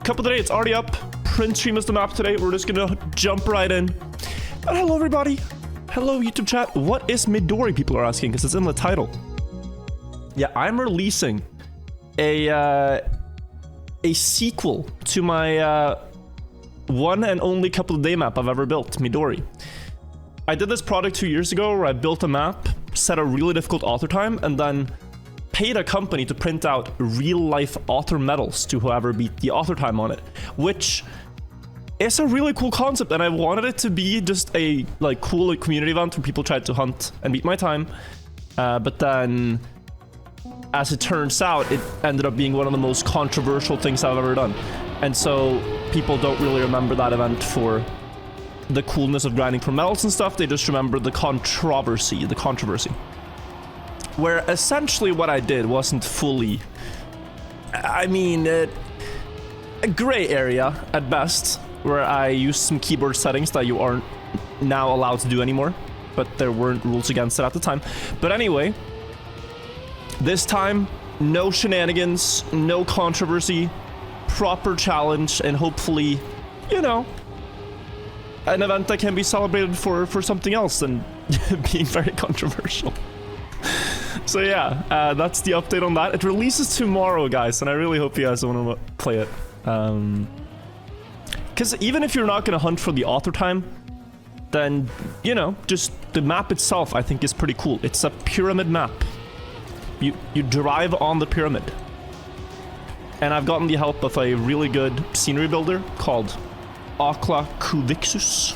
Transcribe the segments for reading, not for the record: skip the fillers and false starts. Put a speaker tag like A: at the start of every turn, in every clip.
A: Couple today, it's already up. Print stream is the map today. We're just gonna jump right in. But hello, everybody. Hello, YouTube chat. What is Midori? People are asking because it's in the title. Yeah, I'm releasing a sequel to my one and only couple of day map I've ever built, Midori. I did this project 2 years ago where I built a map, set a really difficult author time, and then paid a company to print out real-life author medals to whoever beat the author time on it, which is a really cool concept, and I wanted it to be just a cool community event where people tried to hunt and beat my time, but then, as it turns out, it ended up being one of the most controversial things I've ever done, and so people don't really remember that event for the coolness of grinding for medals and stuff. They just remember the controversy. Where essentially what I did wasn't fully, I mean, a gray area at best, where I used some keyboard settings that you aren't now allowed to do anymore, but there weren't rules against it at the time. But anyway, this time, no shenanigans, no controversy, proper challenge, and hopefully, you know, an event that can be celebrated for something else than being very controversial. So yeah, that's the update on that. It releases tomorrow, guys, and I really hope you guys want to play it. Because even if you're not going to hunt for the author time, then, you know, just the map itself, I think, is pretty cool. It's a pyramid map. You drive on the pyramid. And I've gotten the help of a really good scenery builder called Akla Kuvixus.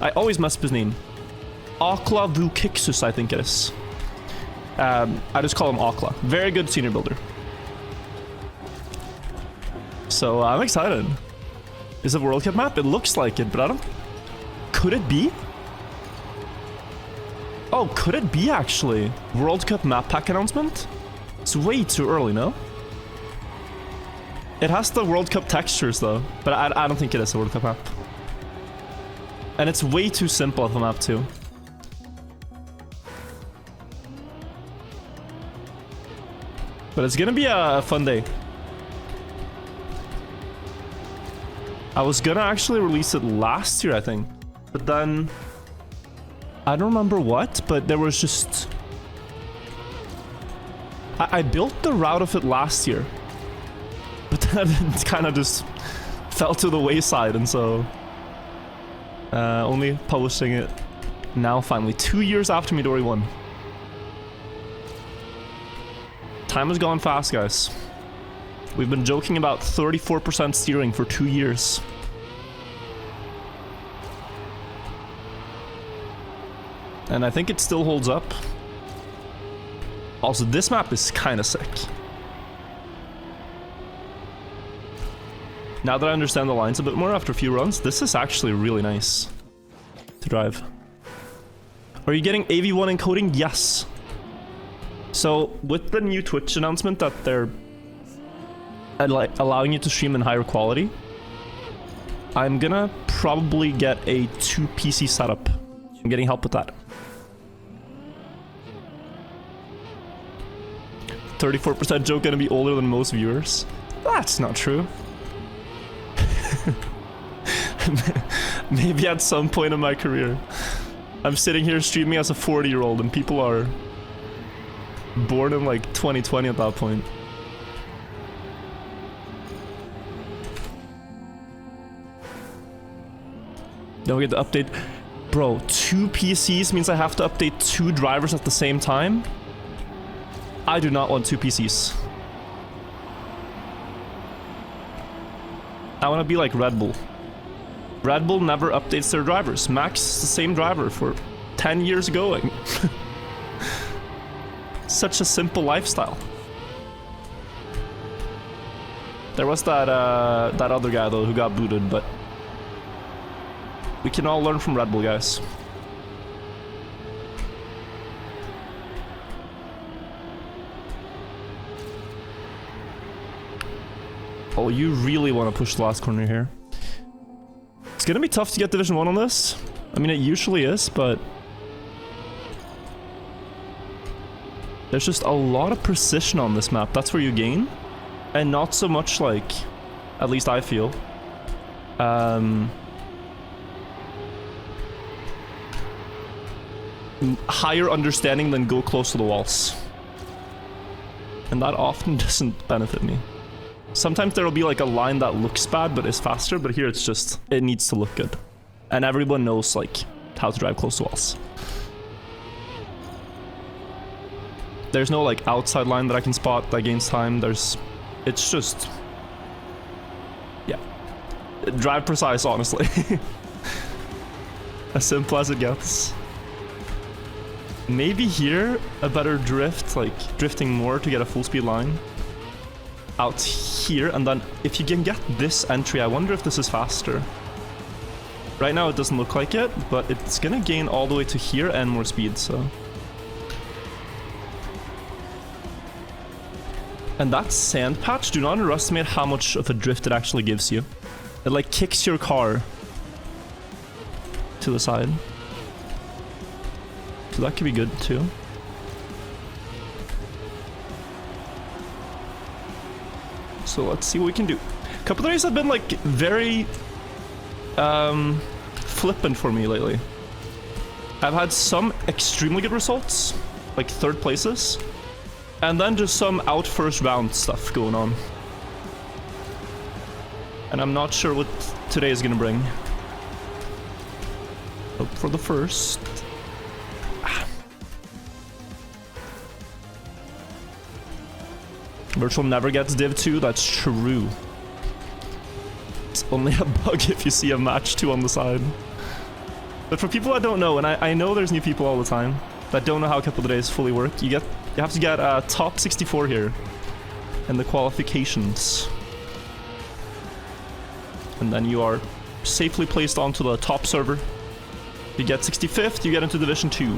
A: I always mess up his name. Akla Vukixus, I think it is. I just call him Akla. Very good senior builder. So I'm excited. Is it a World Cup map? It looks like it, but I don't... Could it be? Oh, could it be actually? World Cup map pack announcement? It's way too early, no? It has the World Cup textures though, but I don't think it is a World Cup map. And it's way too simple of a map too. But it's gonna be a fun day. I was gonna actually release it last year, I think. But then... I don't remember what, but there was just... I built the route of it last year. But then it kind of just fell to the wayside, and so... only publishing it now, finally. 2 years after Midori 1. Time has gone fast, guys. We've been joking about 34% steering for 2 years. And I think it still holds up. Also, this map is kind of sick. Now that I understand the lines a bit more after a few runs, this is actually really nice to drive. Are you getting AV1 encoding? Yes. So, with the new Twitch announcement that they're allowing you to stream in higher quality, I'm gonna probably get a 2 PC setup. I'm getting help with that. 34% joke gonna be older than most viewers? That's not true. Maybe at some point in my career. I'm sitting here streaming as a 40-year-old and people are born in like 2020 at that point. Don't get to update. Bro, 2 PCs means I have to update 2 drivers at the same time? I do not want 2 PCs. I want to be like Red Bull. Red Bull never updates their drivers. Max is the same driver for 10 years going. Such a simple lifestyle. There was that other guy though who got booted, but we can all learn from Red Bull, guys. Oh, you really want to push the last corner here. It's gonna be tough to get Division 1 on this. I mean, it usually is, but there's just a lot of precision on this map. That's where you gain. And not so much like At least I feel. Higher understanding than go close to the walls. And that often doesn't benefit me. Sometimes there will be like a line that looks bad but is faster, but here it's just, it needs to look good. And everyone knows like how to drive close to walls. There's no like outside line that I can spot that gains time. It's just, yeah. Drive precise, honestly. As simple as it gets. Maybe here, a better drift, like drifting more to get a full speed line. Out here, and then if you can get this entry, I wonder if this is faster. Right now it doesn't look like it, but it's gonna gain all the way to here and more speed, so. And that sand patch, do not underestimate how much of a drift it actually gives you. It like kicks your car to the side. So that could be good too. So let's see what we can do. A couple of days have been like very flippant for me lately. I've had some extremely good results, like third places, and then just some out first round stuff going on. And I'm not sure what today is gonna bring. Hope for the first. Virtual never gets Div 2, that's true. It's only a bug if you see a match 2 on the side. But for people that don't know, and I know there's new people all the time that don't know how a couple of days fully work, you have to get top 64 here in the qualifications. And then you are safely placed onto the top server. You get 65th, you get into Division 2.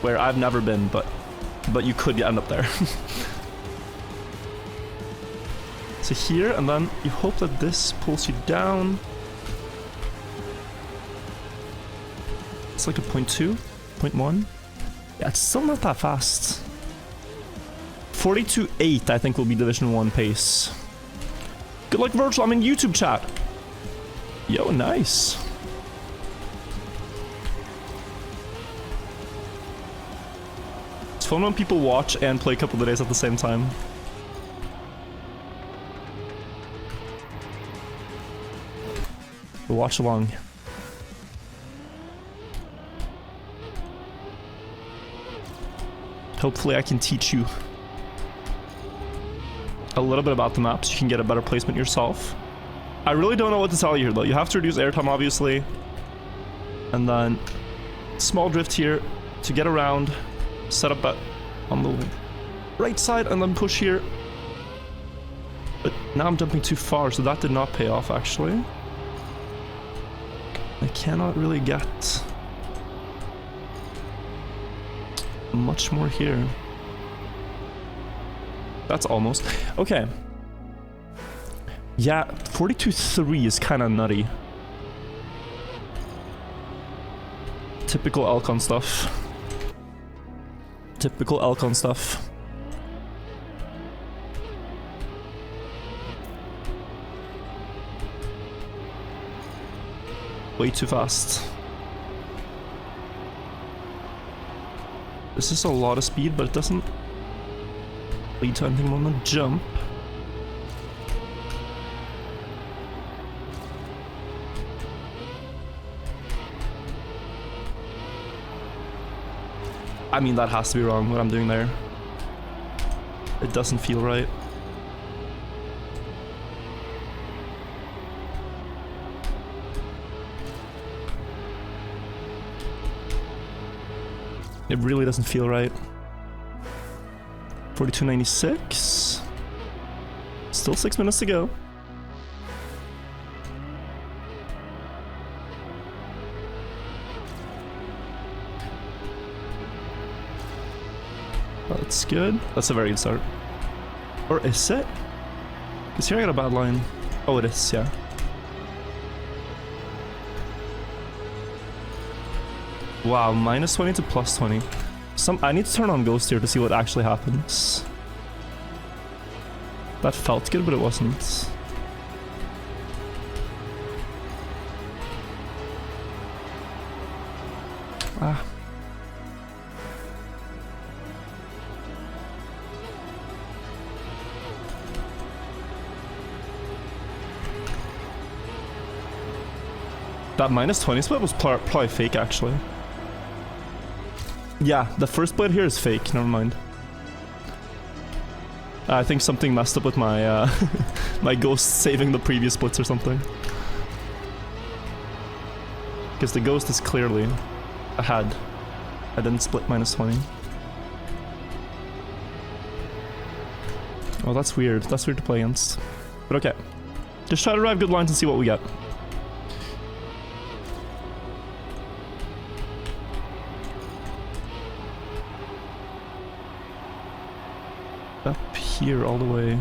A: Where I've never been, but you could end up there. So here, and then you hope that this pulls you down. It's like a 0.2, 0.1. Yeah, it's still not that fast. 42.8, I think, will be Division 1 pace. Good luck, Virtual. I'm in YouTube chat. Yo, nice. It's fun when people watch and play a couple of days at the same time. Watch along. Hopefully I can teach you a little bit about the map so you can get a better placement yourself. I really don't know what to tell you here though. You have to reduce airtime obviously. And then small drift here to get around. Set up on the right side and then push here. But now I'm jumping too far, so that did not pay off actually. I cannot really get much more here. That's almost. Okay. Yeah, 42.3 is kind of nutty. Typical Elcon stuff. Typical Elcon stuff. Way too fast. This is a lot of speed, but it doesn't lead to anything on the jump. I mean, that has to be wrong, what I'm doing there. It doesn't feel right. It really doesn't feel right. 42.96. Still 6 minutes to go. That's good. That's a very good start. Or is it? Because here I got a bad line. Oh, it is, yeah. Wow, minus 20 to plus 20. I need to turn on Ghost here to see what actually happens. That felt good, but it wasn't. Ah. That -20 split was probably fake, actually. Yeah, the first blade here is fake. Never mind. I think something messed up with my my ghost saving the previous splits or something. Because the ghost is clearly ahead. I didn't split -20. Oh, that's weird. That's weird to play against. But okay. Just try to drive good lines and see what we get. Up here all the way.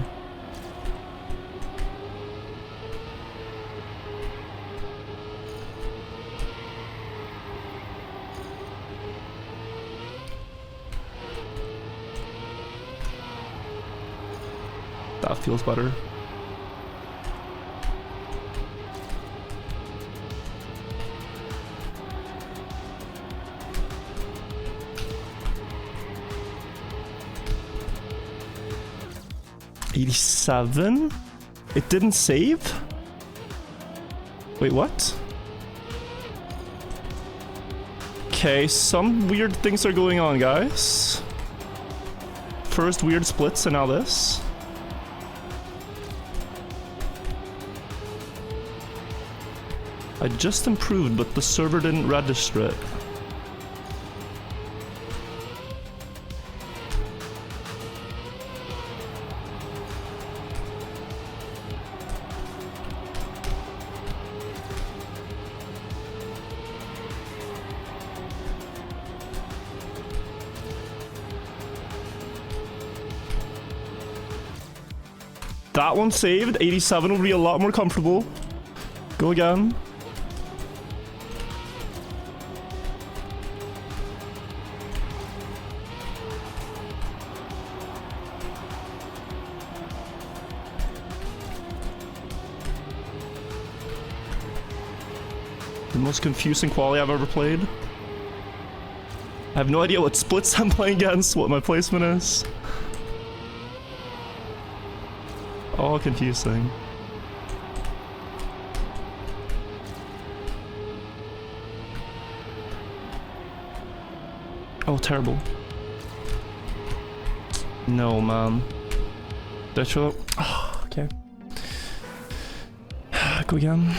A: That feels better. $87? It didn't save? Wait, what? Okay, some weird things are going on, guys. First weird splits and now this. I just improved, but the server didn't register it. That one saved. 87 will be a lot more comfortable. Go again. The most confusing quali I've ever played. I have no idea what splits I'm playing against, what my placement is. All confusing. Oh, terrible. No, man. Did I show up? Oh, okay. Go again.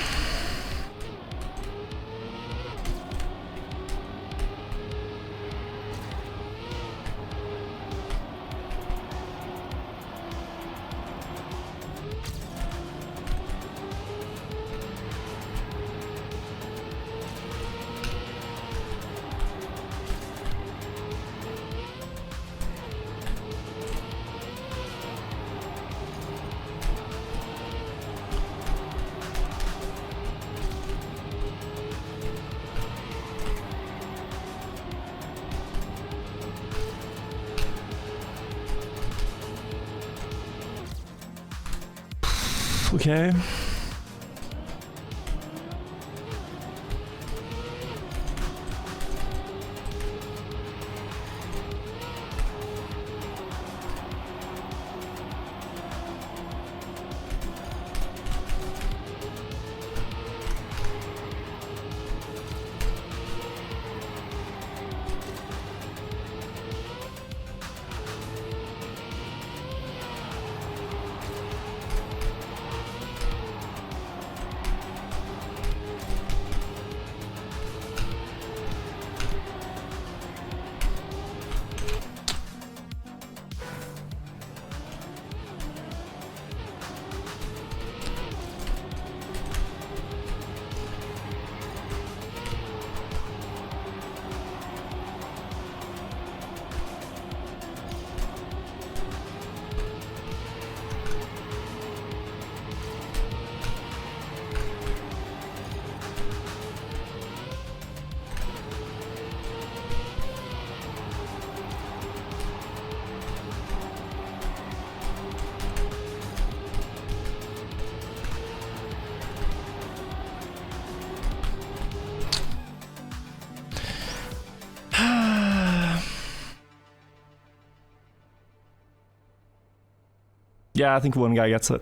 A: Okay. Yeah, I think one guy gets it.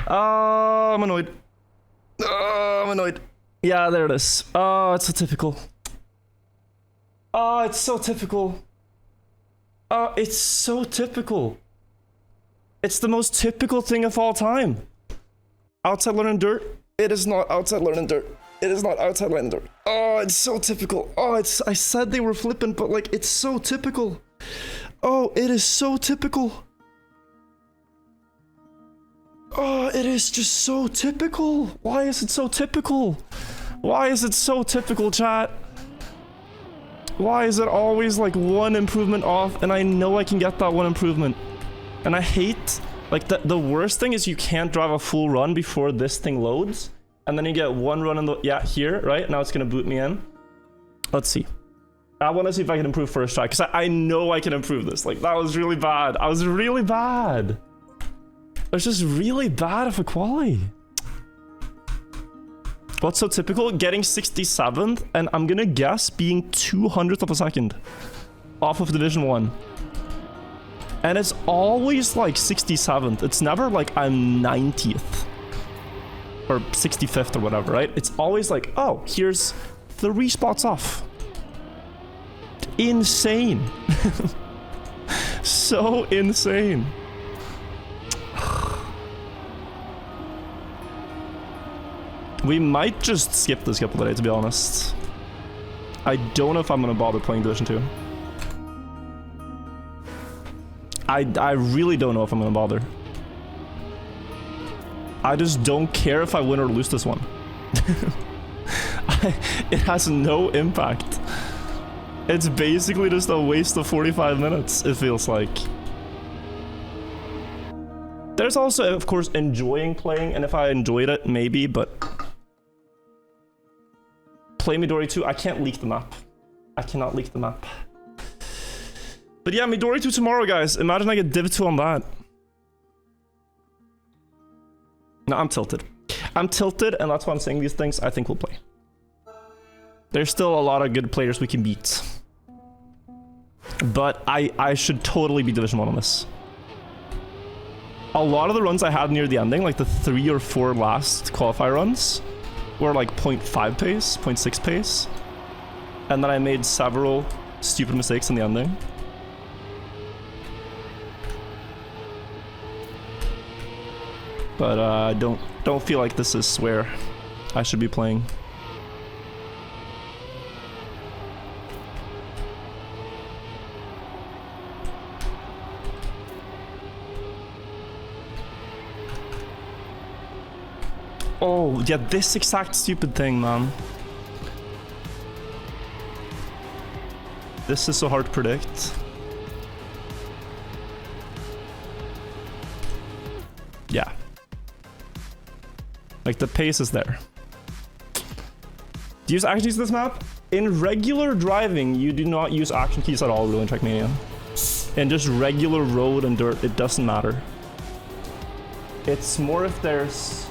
A: I'm annoyed. I'm annoyed. Yeah, there it is. Oh, it's so typical. Oh, it's so typical. Oh, it's so typical. It's the most typical thing of all time. Outside learning dirt. It is not outside learning dirt. It is not outside learning dirt. Oh, it's so typical. Oh, I said they were flippant, but like, it's so typical. Oh, it is so typical. Oh, it is just so typical. Why is it so typical? Why is it so typical, chat? Why is it always like one improvement off, and I know I can get that one improvement? And I hate, like, the worst thing is you can't drive a full run before this thing loads, and then you get one run in the, yeah, here, right? Now it's gonna boot me in. Let's see. I want to see if I can improve first try, because I know I can improve this. Like, that was really bad. I was really bad. I was just really bad of a quali. What's so typical? Getting 67th, and I'm gonna guess being 200th of a second off of Division 1. And it's always like 67th. It's never like I'm 90th or 65th or whatever, right? It's always like, oh, here's 3 spots off. Insane. So insane. We might just skip this couple today, to be honest. I don't know if I'm gonna bother playing Division 2. I really don't know if I'm gonna bother. I just don't care if I win or lose this one. It has no impact. It's basically just a waste of 45 minutes, it feels like. There's also, of course, enjoying playing, and if I enjoyed it, maybe, but... Play Midori 2, I can't leak the map. I cannot leak the map. But yeah, Midori 2 tomorrow, guys. Imagine I get Div 2 on that. No, I'm tilted. I'm tilted, and that's why I'm saying these things. I think we'll play. There's still a lot of good players we can beat. But I should totally be Division 1 on this. A lot of the runs I had near the ending, like the 3 or 4 last qualifier runs, were like 0.5 pace, 0.6 pace. And then I made several stupid mistakes in the ending. But I don't feel like this is where I should be playing. Oh, yeah, this exact stupid thing, man. This is so hard to predict. Yeah. Like, the pace is there. Do you use action keys in this map? In regular driving, you do not use action keys at all, really, in Trackmania. In just regular road and dirt, it doesn't matter. It's more if there's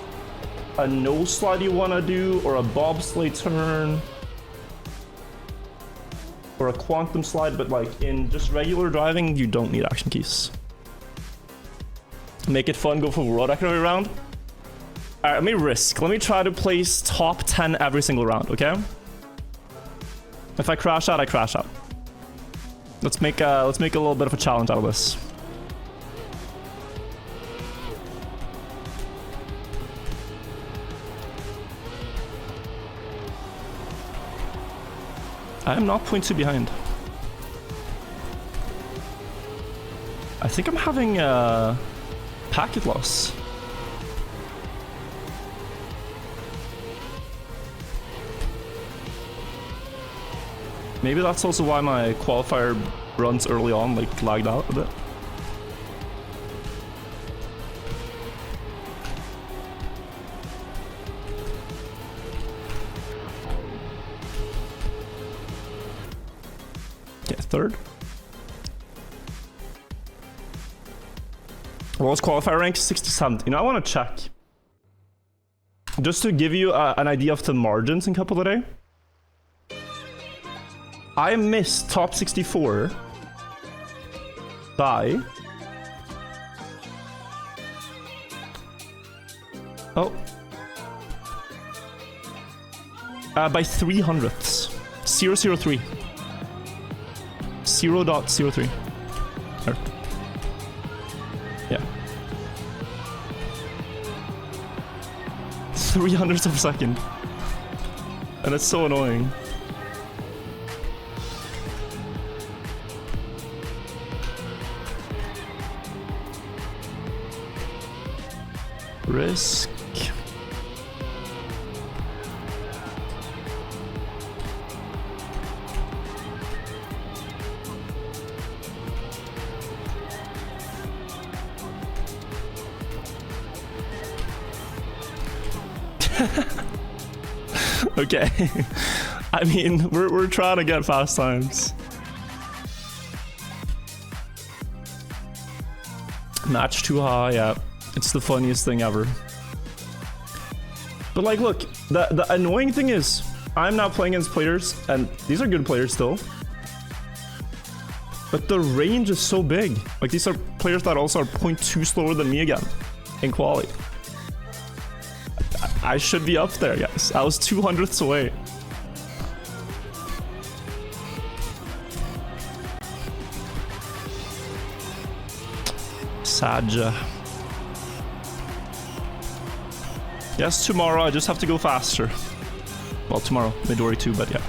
A: a no slide you want to do, or a bobsleigh turn, or a quantum slide, but like in just regular driving, you don't need action keys. Make it fun, go for road every round. Alright, let me risk. Let me try to place top 10 every single round, okay? If I crash out, I crash out. Let's make a little bit of a challenge out of this. I am not 0.2 behind. I think I'm having a packet loss. Maybe that's also why my qualifier runs early on like lagged out a bit. Okay, third. What was qualifier rank? 67th. You know, I want to check. Just to give you an idea of the margins in couple today. I missed top 64 by Oh. By 300ths. 003. 0.03. Or, yeah. 300ths of a second. And it's so annoying. Risk. Okay. I mean, we're trying to get fast times. Match too high, yeah. It's the funniest thing ever. But like, look, the annoying thing is, I'm now playing against players, and these are good players still. But the range is so big. Like, these are players that also are 0.2 slower than me again in quali. I should be up there, guys. I was 200ths away. Sad. Yes, tomorrow. I just have to go faster. Well, tomorrow. Midori too, but yeah.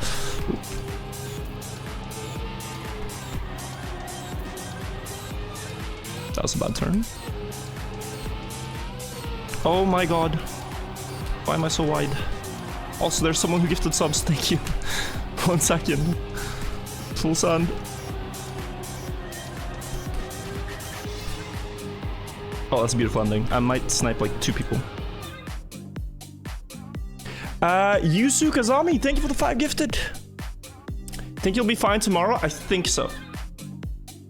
A: That was a bad turn. Oh my god. Why am I so wide? Also, there's someone who gifted subs. Thank you. 1 second. Full sand. Oh, that's a beautiful ending. I might snipe like 2 people. Yusu Kazami, thank you for the 5 gifted. Think you'll be fine tomorrow? I think so.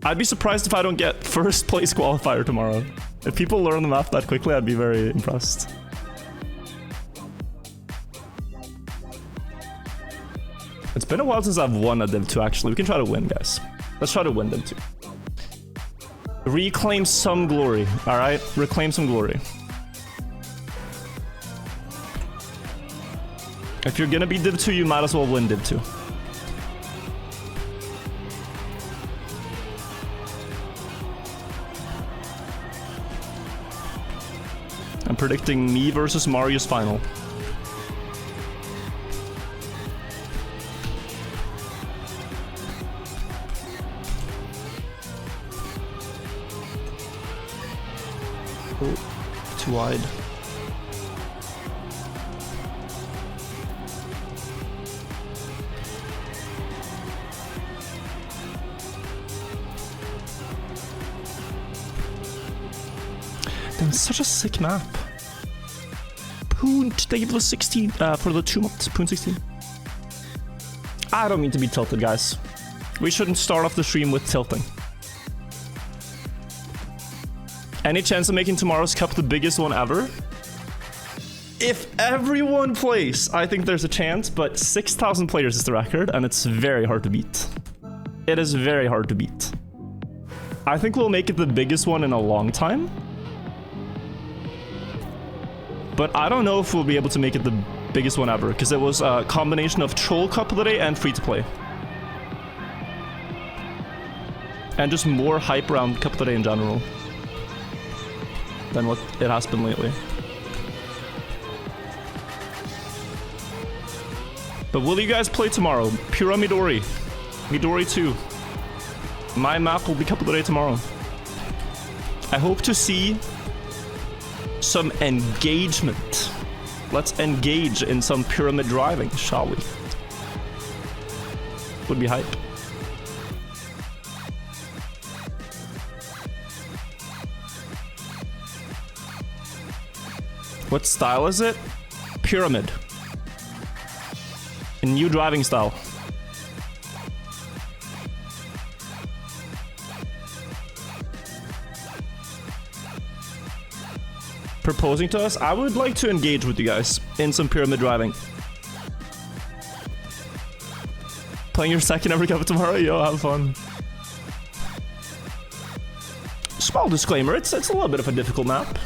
A: I'd be surprised if I don't get first place qualifier tomorrow. If people learn the map that quickly, I'd be very impressed. It's been a while since I've won a Div 2 actually. We can try to win, guys. Let's try to win Div 2. Reclaim some glory, alright? Reclaim some glory. If you're gonna be Div 2, you might as well win Div 2. I'm predicting me versus Mario's final. Oh, too wide. Damn, such a sick map. Poon, thank you for the 16, for the 2 months. Poon 16. I don't mean to be tilted, guys. We shouldn't start off the stream with tilting. Any chance of making tomorrow's cup the biggest one ever? If everyone plays, I think there's a chance, but 6,000 players is the record, and it's very hard to beat. It is very hard to beat. I think we'll make it the biggest one in a long time. But I don't know if we'll be able to make it the biggest one ever, because it was a combination of Troll Cup of the Day and free-to-play. And just more hype around Cup of the Day in general than what it has been lately. But will you guys play tomorrow? Pura Midori. Midori 2. My map will be Cup of the Day tomorrow. I hope to see some engagement. Let's engage in some pyramid driving, shall we? Would be hype. What style is it? Pyramid. A new driving style. Proposing to us? I would like to engage with you guys in some pyramid driving. Playing your second ever cup tomorrow? Yo, have fun. Small disclaimer, it's a little bit of a difficult map.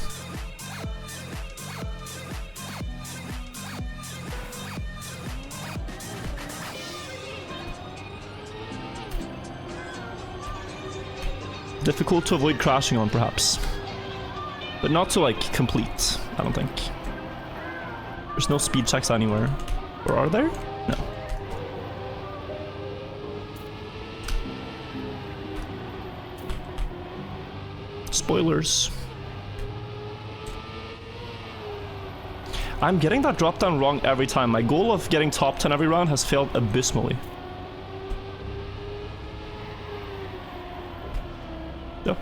A: Difficult to avoid crashing on, perhaps. But not to, like, complete, I don't think. There's no speed checks anywhere. Or are there? No. Spoilers. I'm getting that drop down wrong every time. My goal of getting top 10 every round has failed abysmally. Yeah.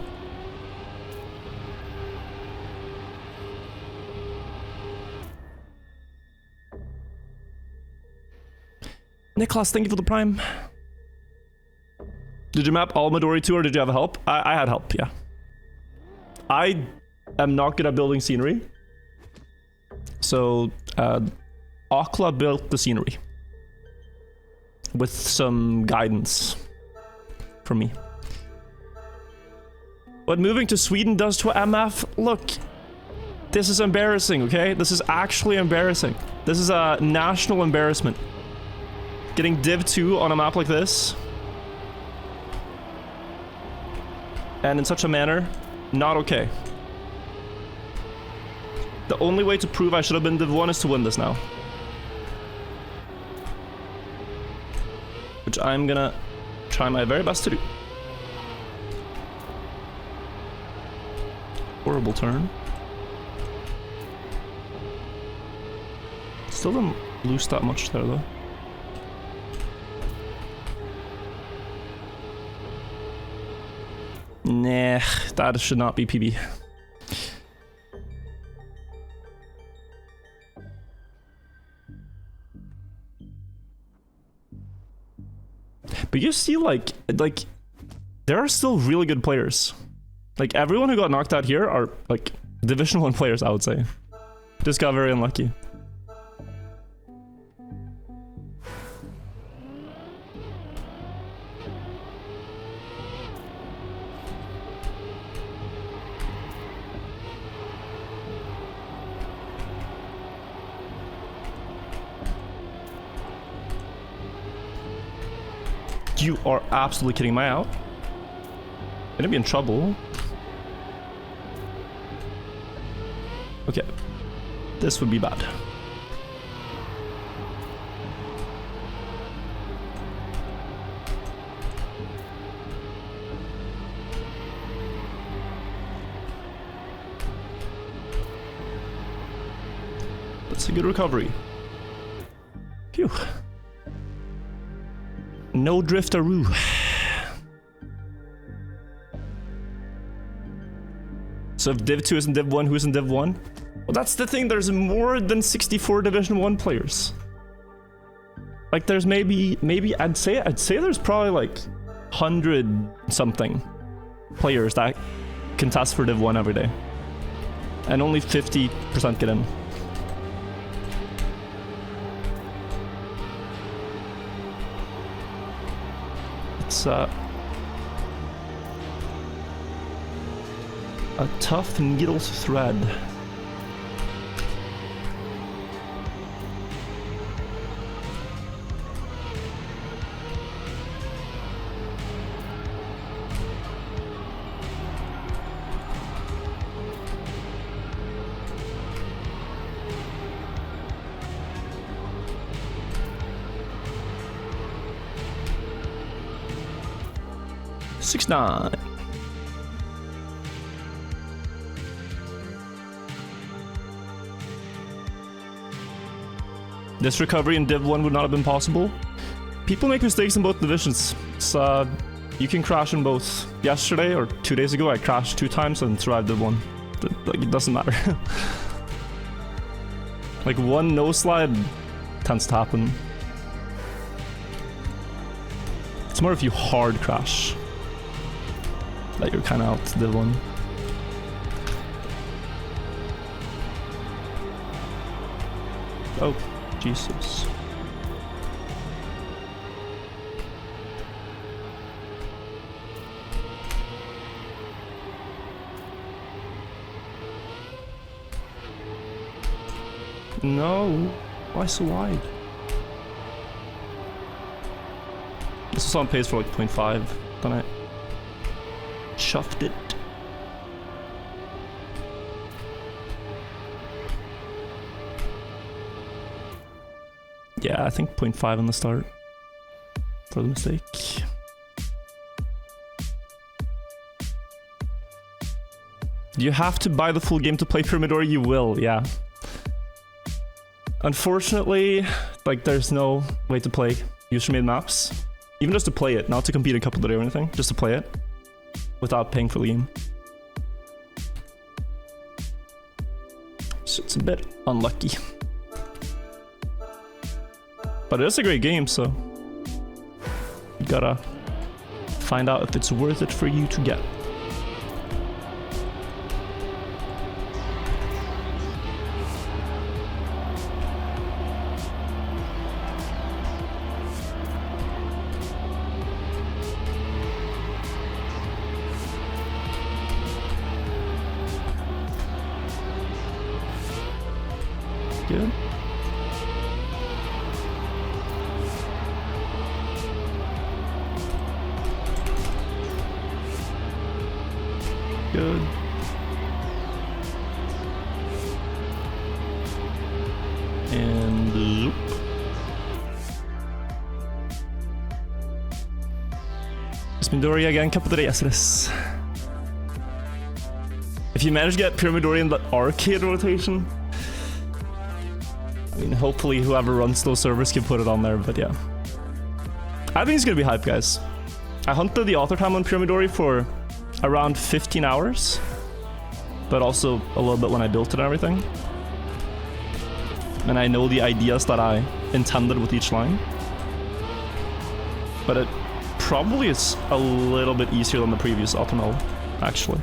A: Nicholas, thank you for the prime. Did you map all Midori too, or did you have help? I had help, yeah. I am not good at building scenery. So, Akla built the scenery. With some guidance from me. What moving to Sweden does to MF? Look, this is embarrassing, okay? This is actually embarrassing. This is a national embarrassment. Getting Div 2 on a map like this. And in such a manner, not okay. The only way to prove I should have been Div 1 is to win this now. Which I'm gonna try my very best to do. Horrible turn. Still didn't lose that much there though. Nah, that should not be PB. But you see, like, there are still really good players. Like, everyone who got knocked out here are, like, Division 1 players, I would say. Just got very unlucky. You are absolutely kidding me out. Gonna be in trouble. Okay. This would be bad. That's a good recovery. Phew. No driftaroo. So if Div 2 isn't Div 1, who's in Div 1? Well, that's the thing, there's more than 64 Division 1 players. Like, there's maybe I'd say there's probably like 100 something players that contest for Div 1 every day. And only 50% get in. It's a tough needle to thread. Six nine. This recovery in Div 1 would not have been possible. People make mistakes in both divisions. So you can crash in both. Yesterday or 2 days ago, I crashed 2 times and survived Div 1. Like, it doesn't matter. Like, one no slide tends to happen. It's more if you hard crash that you're kind of out Div 1. Oh, Jesus. No, why so wide? This was on pace for like 0.5, don't I? Chuffed it. Yeah, I think 0.5 on the start for the mistake. You have to buy the full game to play Midori. You will, yeah. Unfortunately, like, there's no way to play user-made maps. Even just to play it, not to compete in Cup of the Day or anything, just to play it without paying for the game. So it's a bit unlucky. But it is a great game, so you gotta find out if it's worth it for you to get. Good. Good. And zoop. It's Midori again, Cup of the Day, yes it is. If you manage to get Midori in the arcade rotation, I mean, hopefully whoever runs those servers can put it on there, but yeah. I think it's gonna be hype, guys. I hunted the author time on Midori for around 15 hours, but also a little bit when I built it and everything. And I know the ideas that I intended with each line. But it probably is a little bit easier than the previous author novel, actually.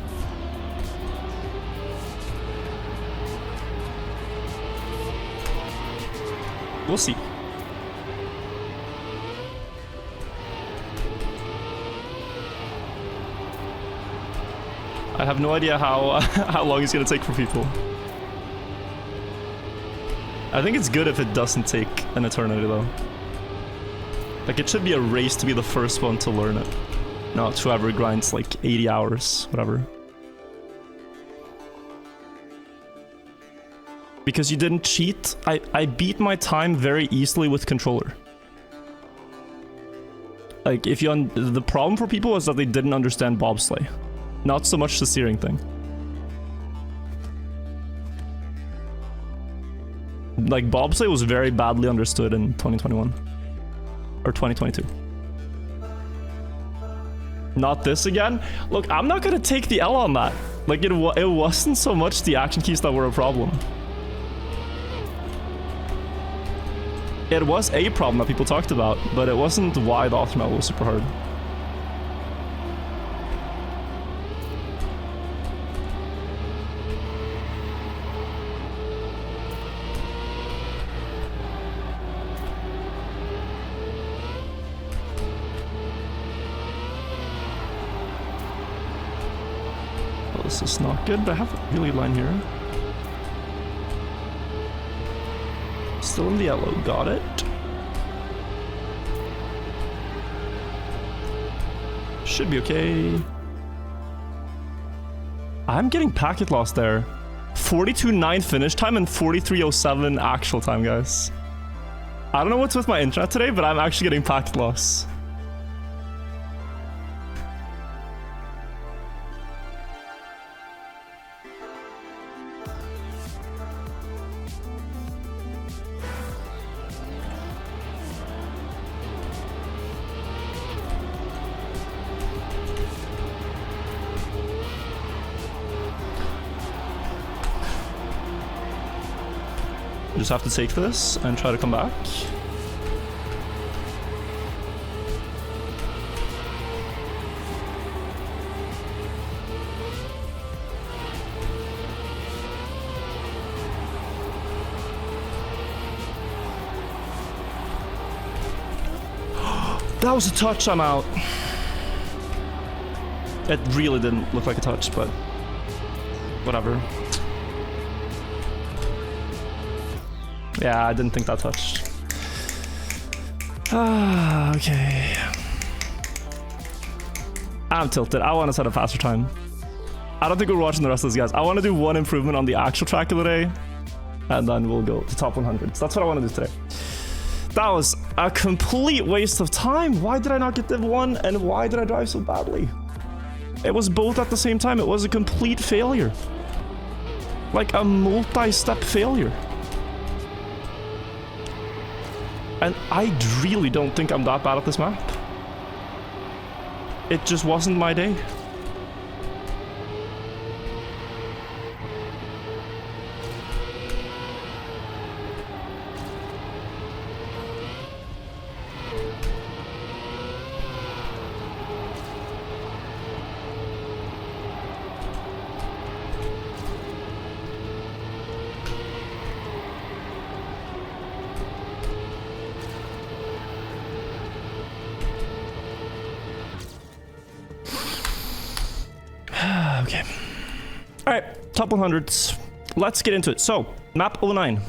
A: We'll see. I have no idea how long it's gonna take for people. I think it's good if it doesn't take an eternity though. Like, it should be a race to be the first one to learn it. Not whoever grinds like 80 hours, whatever. Because you didn't cheat, I beat my time very easily with controller. Like, if you the problem for people is that they didn't understand bobsleigh. Not so much the steering thing. Like, bobsleigh was very badly understood in 2021. Or 2022. Not this again? Look, I'm not gonna take the L on that. Like, it wasn't so much the action keys that were a problem. It was a problem that people talked about, but it wasn't why the author novel was super hard. Well, this is not good, but I have a really good line here. Still in the yellow, got it. Should be okay. I'm getting packet loss there. 42.9 finish time and 43.07 actual time, guys. I don't know what's with my internet today, but I'm actually getting packet loss. Just have to take this and try to come back. That was a touch, I'm out. It really didn't look like a touch, but whatever. Yeah, I didn't think that touched. Ah, okay. I'm tilted. I want to set a faster time. I don't think we're watching the rest of these guys. I want to do one improvement on the actual track of the day, and then we'll go to top 100. So that's what I want to do today. That was a complete waste of time. Why did I not get Div 1, and why did I drive so badly? It was both at the same time. It was a complete failure. Like a multi-step failure. And I really don't think I'm that bad at this map. It just wasn't my day. Okay. All right, top 100s. Let's get into it. So, map 09.